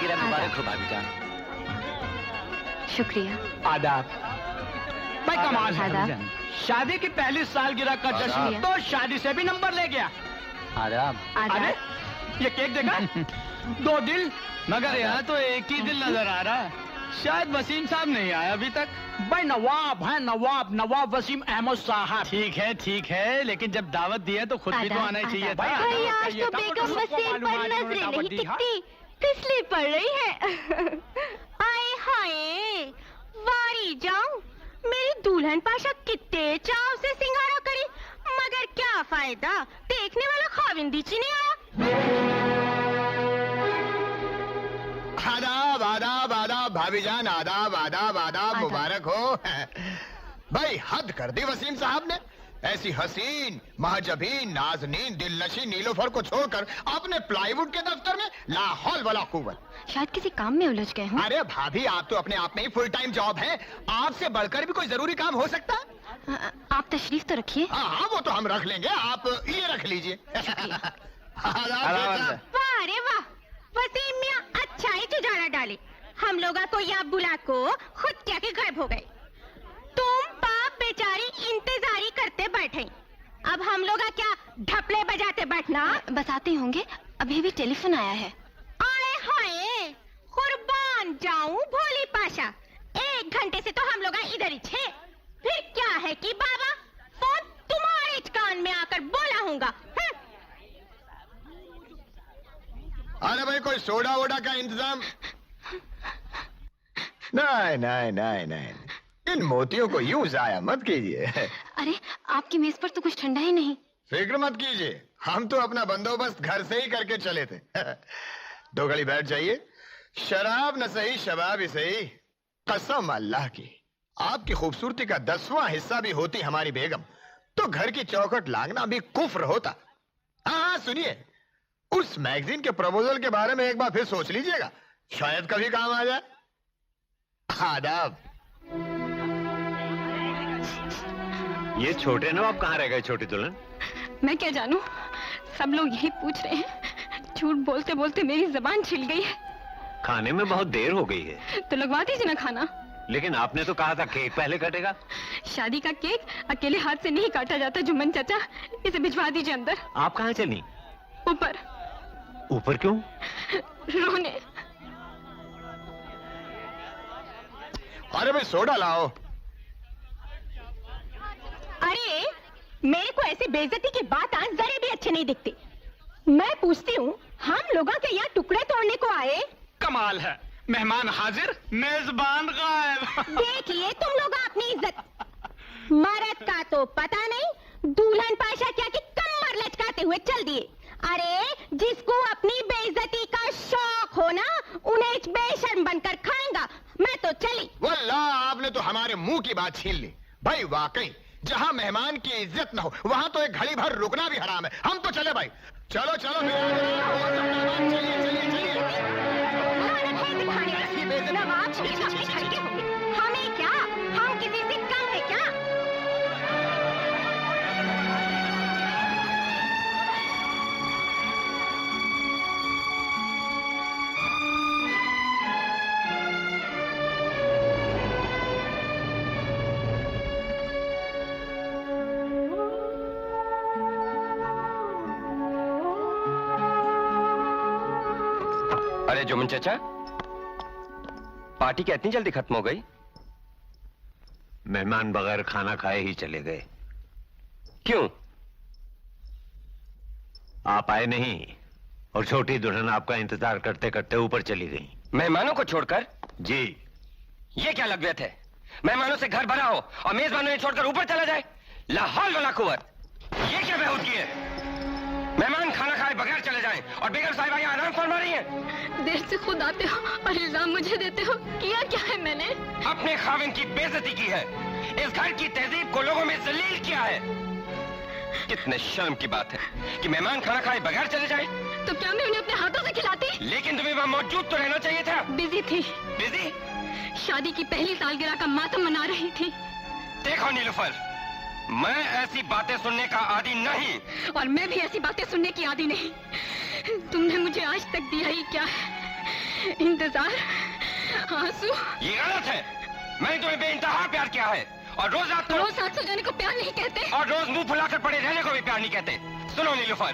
सालगिरह मुबारक हो भाभी जान। शुक्रिया। आदाब। भाई कमाल है आदाब। शादी की पहली सालगिरह का जश्न तो शादी से भी नंबर ले गया। आदाब। अरे ये केक देखा? 2 दिल, मगर यहाँ तो एक ही दिल नजर आ रहा है। शायद वसीम साहब नहीं आया अभी तक। भाई नवाब है, नवाब वसीम अहमद साहब। ठीक है, लेकिन जब दावत दी है तो खुद भी तो आना ही चाहिए था। भाई आज तो बेगम वसीम पर नजरें नहीं टिकती, फिसली पड़ रही है। आए हाय, वारी जाऊं, मेरी दुल्हन पाशा कितने चाव से सिंगारा करी, मगर क्या फायदा, देखने वाला खाविंदीची नहीं आया। आदाब भाभीजान, आदाब मुबारक हो। भाई हद कर दी वसीम साहब ने। ऐसी हसीन, महजबीन, नाजनीन, दिलनशी नीलोफर को छोड़कर अपने प्लाईवुड के दफ्तर में ला हौल वला कुव्वत। शायद किसी काम में उलझ गए हों। अरे भाभी, आप तो अपने आप में ही फुल टाइम जॉब है। आपसे बढ़कर भी कोई जरूरी काम हो सकता है? आप तशरीफ तो रखिए। हाँ, वो तो हम रख लेंगे, आप ये रख लीजिए। वाह रे वाह, वसीम मियां अच्छा ही जुगाड़ डाले। हम लोगा को या बुला को खुद क्या के गायब हो गए। तुम बाप बेचारी इंतजारी करते बैठे, अब हम लोगा क्या ढपले बजाते बैठना? बस आते होंगे, अभी भी टेलीफोन आया है। आए हाय, कुर्बान जाऊं भोली पाशा, 1 घंटे से तो हम लोग इधर ही थे। फिर क्या है कि बाबा फोन तुम्हारे कान में आकर बोला होगा। अरे भाई, कोई सोडा वोडा का इंतजाम? नहीं, इन मोतियों को यूं जाया मत कीजिए। अरे आपकी मेज पर तो कुछ ठंडा ही नहीं। फिक्र मत कीजिए, हम तो अपना बंदोबस्त घर से ही करके चले थे। 2 घड़ी बैठ जाइए। शराब न सही, शबाब ही सही। कसम अल्लाह की, आपकी खूबसूरती का 10वां हिस्सा भी होती हमारी बेगम, तो घर की चौखट लांघना भी कुफ्र होता। हाँ, सुनिए, उस मैगजीन के प्रपोजल के बारे में एक बार फिर सोच लीजिएगा, शायद कभी काम आ जाए। आदाब। ये छोटे नवाब कहाँ रह गए छोटी दुल्हन? मैं क्या जानूं, सब लोग यही पूछ रहे हैं। झूठ बोलते बोलते मेरी जबान छिल गई है। खाने में बहुत देर हो गई है। तो लगवा दीजिए ना खाना। लेकिन आपने तो कहा था केक पहले कटेगा। शादी का केक अकेले हाथ से नहीं काटा जाता जुम्मन चाचा, इसे भिजवा दीजिए अंदर। आप कहाँ चली? ऊपर। ऊपर क्यों? रोने। अरे भाई, सोडा लाओ। अरे मेरे को ऐसी बेइज्जती की बात आज जरे भी अच्छे नहीं दिखती। मैं पूछती हूँ, हम लोगों के यहाँ टुकड़े तोड़ने को आए? कमाल है, मेहमान हाजिर, मेजबान गायब। देखिए तुम लोग अपनी इज्जत। मर्द का तो पता नहीं, दूल्हन पाशा क्या कि कमर लचकाते हुए चल दिए। अरे जिसको अपनी बेइज्जती का शौक हो ना, उन्हें बेशर्म बनकर खाएगा। मैं तो चली। वल्लाह, आपने तो हमारे मुंह की बात छीन ली। भाई वाकई, जहां मेहमान की इज्जत न हो, वहां तो एक घड़ी भर रुकना भी हराम है। हम तो चले भाई। चलो हमें क्या, हम किसी से कम है क्या? अरे जुम्मन चाचा, पार्टी क्या इतनी जल्दी खत्म हो गई? मेहमान बगैर खाना खाए ही चले गए। क्यों? आप आए नहीं और छोटी दुल्हन आपका इंतजार करते करते ऊपर चली गई। मेहमानों को छोड़कर? जी। ये क्या लगवियत है? मेहमानों से घर भरा हो और मेजबानों ने छोड़कर ऊपर चला जाए? ला हौल वला कुव्वत। ये क्या बेहूदगी है? मेहमान खाना खाए बगैर चले जाएं और बेगम साहिबा यहाँ आराम फरमा रही हैं। देर से खुद आते हो और इल्जाम मुझे देते हो। किया क्या है मैंने? अपने खाविन की बेइज्जती की है, इस घर की तहजीब को लोगों में जलील किया है। कितने शर्म की बात है कि मेहमान खाना खाए बगैर चले जाए। तो क्या मैं उन्हें अपने हाथों से खिलाती? लेकिन तुम्हें वहाँ मौजूद तो रहना चाहिए था। बिजी थी। बिजी? शादी की पहली सालगिरह का मातम मना रही थी। देखो नीलूफर, मैं ऐसी बातें सुनने का आदी नहीं। और मैं भी ऐसी बातें सुनने की आदी नहीं। तुमने मुझे आज तक दिया ही क्या है? इंतजार, आंसू। ये गलत है। मैंने तुम्हें बेइंतहा प्यार किया है और रोज रात को रोज साथ सो जाने को प्यार नहीं कहते। और रोज मुंह फुलाकर पड़े रहने को भी प्यार नहीं कहते। सुनो नीलूफर,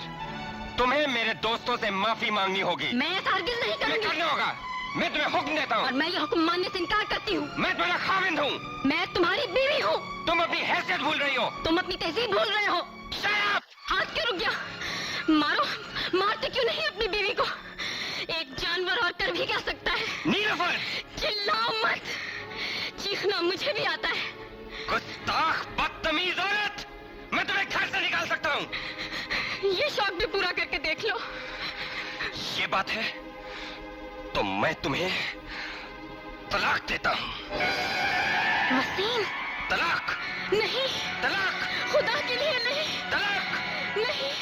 तुम्हें मेरे दोस्तों से माफी मांगनी होगी। मैं ऐसा हरगिज़ नहीं तुम्हें करूंगी। करना होगा। मैं तुम्हें हुक्म देता और हूँ। मैं ये हुक्म मानने से इनकार करती हूँ। मैं तुम्हारा खाविंद हूँ। मैं तुम्हारी बीवी हूँ। तुम अपनी हैसियत भूल रही हो। तुम अपनी तहजीब भूल रहे हो। Shut up! हाथ क्यों रुक गया? मारो, मारते क्यों नहीं अपनी बीवी को? एक जानवर और कर भी क्या सकता है? नीलूफर! चिल्लाओ मत, चीखना मुझे भी आता है। गुस्ताख, बदतमीज औरत! मैं तुम्हें घर से निकाल सकता हूँ। ये शौक भी पूरा करके देख लो। ये बात है तो मैं तुम्हें तलाक देता हूँ। वसीम, तलाक! नहीं, तलाक! खुदा के लिए नहीं, तलाक! नहीं।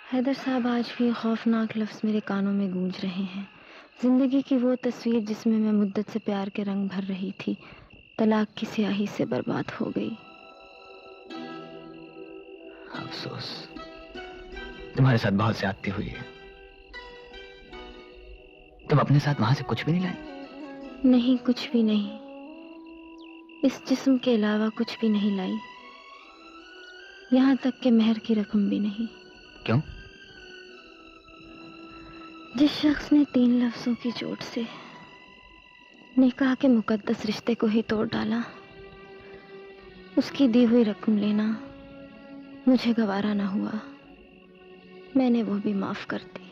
हैदर साहब, आज भी खौफनाक लफ्ज़ मेरे कानों में गूंज रहे हैं। जिंदगी की वो तस्वीर जिसमें मैं मुद्दत से प्यार के रंग भर रही थी, तलाक की स्याही से बर्बाद हो गई। अफसोस, तुम्हारे साथ बहुत ज्यादती हुई है। तुम अपने साथ वहां से कुछ भी नहीं लाई? नहीं, कुछ भी नहीं। इस जिस्म के अलावा कुछ भी नहीं लाई, यहाँ तक कि मेहर की रकम भी नहीं। क्यों? जिस शख्स ने 3 लफ्जों की चोट से निकाह के मुकद्दस रिश्ते को ही तोड़ डाला, उसकी दी हुई रकम लेना मुझे गवारा ना हुआ। मैंने वो भी माफ कर दी।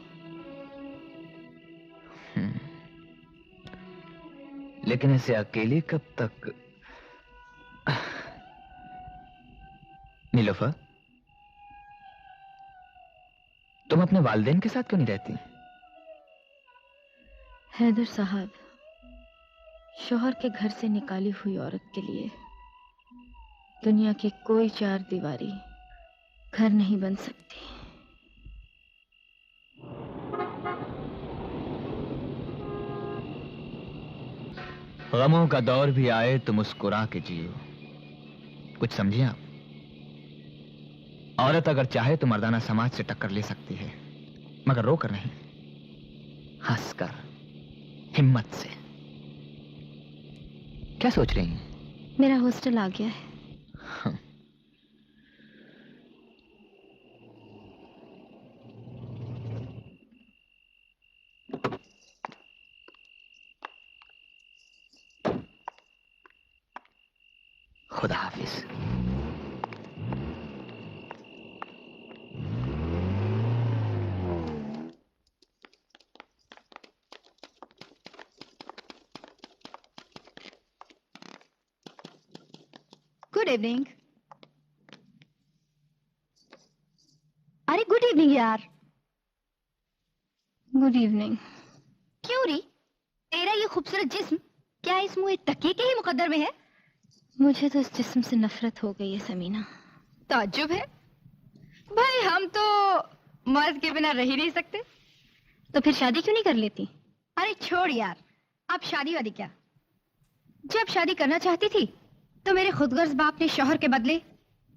लेकिन ऐसे अकेली कब तक? नीलोफर, तुम अपने वालिदैन के साथ क्यों नहीं रहती? हैदर साहब, शौहर के घर से निकाली हुई औरत के लिए दुनिया की कोई 4 दीवारी घर नहीं बन सकती। गमों का दौर भी आए तो मुस्कुरा के जियो। कुछ समझिए आप? औरत अगर चाहे तो मर्दाना समाज से टक्कर ले सकती है, मगर रोकर नहीं, हंसकर, हिम्मत से। क्या सोच रही हैं? मेरा हॉस्टल आ गया है। खुदा हाफिज। Good evening. अरे गुड इवनिंग यार। Good evening. क्यों री? तेरा ये खूबसूरत जिस्म क्या इस मुँह तकिए के ही मुकद्दर में है? मुझे तो इस जिस्म से नफरत हो गई है समीना। ताज्जुब है भाई, हम तो मर्द के बिना रह ही नहीं सकते। तो फिर शादी क्यों नहीं कर लेती? अरे छोड़ यार, अब शादी वादी क्या। जब शादी करना चाहती थी तो मेरे खुदगर्ज बाप ने शौहर के बदले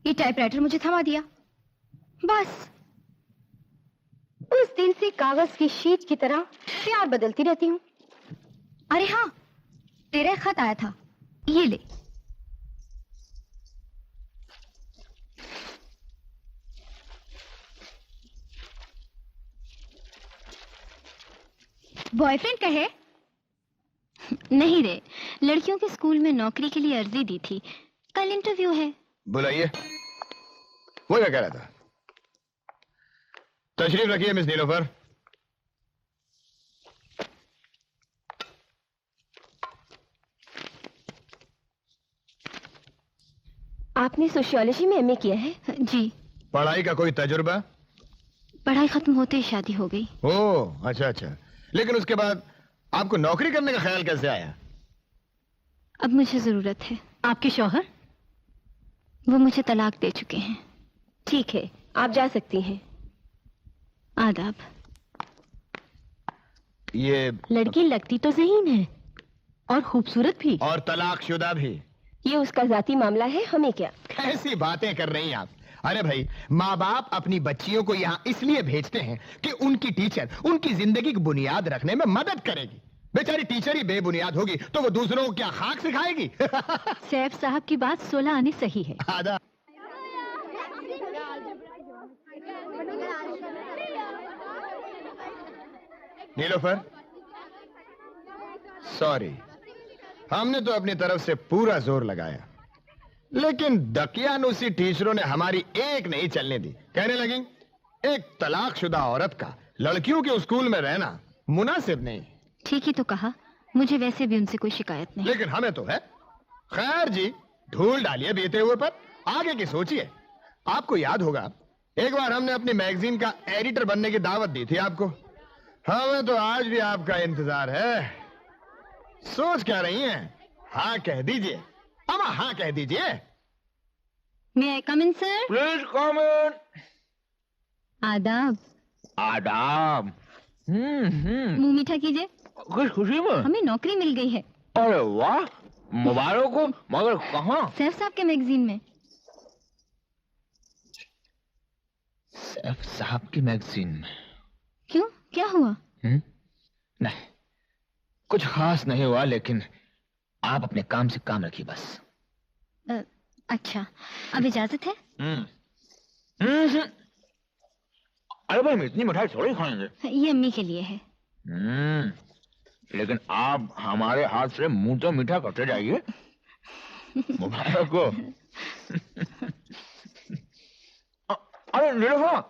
ये टाइपराइटर मुझे थमा दिया। बस उस दिन से कागज की शीट की तरह प्यार बदलती रहती हूँ। अरे हाँ, तेरा एक खत आया था, ये ले। बॉयफ्रेंड का है? नहीं रे, लड़कियों के स्कूल में नौकरी के लिए अर्जी दी थी, कल इंटरव्यू है। बुलाइए। वो क्या कह रहा था? तशरीफ रखिए मिस नीलोफर। आपने सोशियोलॉजी में एमए किया है? जी। पढ़ाई का कोई तजुर्बा? पढ़ाई खत्म होते ही शादी हो गई। ओह अच्छा अच्छा, लेकिन उसके बाद आपको नौकरी करने का ख्याल कैसे आया? अब मुझे जरूरत है। आपके शौहर? वो मुझे तलाक दे चुके हैं। ठीक है, आप जा सकती हैं। आदाब। ये लड़की लगती तो ज़हीन है और खूबसूरत भी। और तलाकशुदा भी। ये उसका जाती मामला है, हमें क्या। कैसी बातें कर रही हैं आप? अरे भाई, माँ बाप अपनी बच्चियों को यहाँ इसलिए भेजते हैं कि उनकी टीचर उनकी जिंदगी की बुनियाद रखने में मदद करेगी। बेचारी टीचर ही बेबुनियाद होगी तो वो दूसरों को क्या खाक सिखाएगी? सैफ साहब की बात 16 आने सही है। आदा नीलोफर, सॉरी, हमने तो अपनी तरफ से पूरा जोर लगाया, लेकिन दकियानुसी टीचरों ने हमारी एक नहीं चलने दी। कहने लगी एक तलाकशुदा औरत का लड़कियों के स्कूल में रहना मुनासिब नहीं। ठीक ही तो कहा, मुझे वैसे भी उनसे कोई शिकायत नहीं। लेकिन हमें तो है। खैर जी, धूल डालिए बीते हुए पर, आगे की सोचिए। आपको याद होगा एक बार हमने अपनी मैगजीन का एडिटर बनने की दावत दी थी आपको। हमें तो आज भी आपका इंतजार है। सोच क्या रही हैं? हाँ कह दीजिए, अमा हाँ कह दीजिए। मे आई कम इन सर? प्लीज कम इन। आदाब। आदाब। मुंह मीठा कीजिए, किस खुशी में? हमें नौकरी मिल गई है। अरे वाह, मुबारक हो। मगर कहाँ? सैफ साहब के मैगजीन में। सैफ साहब की मैगजीन में? क्यों, क्या हुआ? नहीं, कुछ खास नहीं हुआ, लेकिन आप अपने काम से काम रखिए बस। अच्छा, अब इजाजत है? अरे भाई, इतनी मिठाई थोड़ी खाएंगे। ये अम्मी के लिए है। लेकिन आप हमारे हाथ से मुंह तो मीठा करते जाइए। मुबारक हो। अरे नीलोफर,